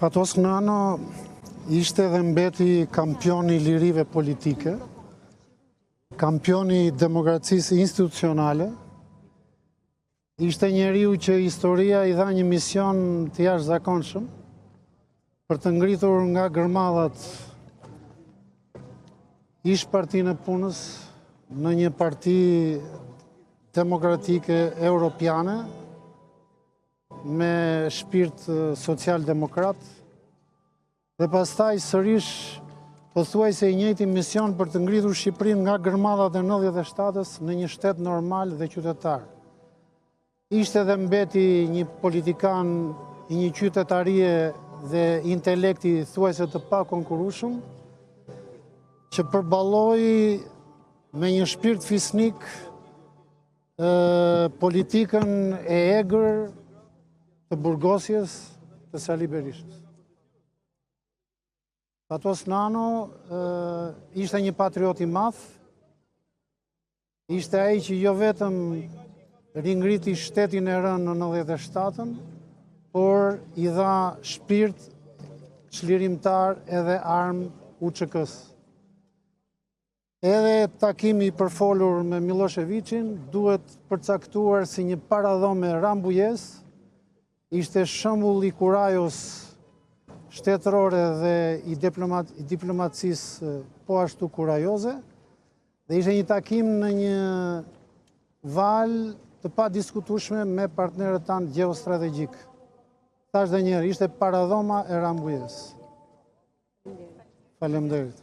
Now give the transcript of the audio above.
Fatos Nano ishte dhe mbeti kampioni i lirive politike, kampioni i demokracisë institucionale, ishte njeriu që historia i dha një mision të jashtëzakonshëm për të ngritur nga gërmadhat ish Partinë e Punës në një parti demokratike europiane me shpirt social-demokrat dhe pastaj sërish pothuajse i njëjti mision për të ngritur Shqipërinë nga gërmadhat e 97-s në një shtet normal dhe qytetar. Ishte dhe mbeti një politikan i një qytetarie dhe intelekti thuajse të pakonkurrueshëm, që përballoi me një shpirt fisnik politikën e egër të burgosjes të Sali Berishës. Fatos Nano ishte një patriot i madh, ishte ai që jo vetëm ringriti shtetin e rënë në 97-ën, por i dha shpirt çlirimtar edhe armë UÇK-s. Edhe takimi i përfolur me Miloševićin duhet përcaktuar si një paradhome rambujes, ishte shembull i kurajos shtetërore dhe i diplomacisë po ashtu kurajoze, dhe ishte një takim në një valë të padiskutueshme me partnerët tanë gjeostrategjik. Thash dhe njerë, ishte paradhoma e rambujes. Faleminderit.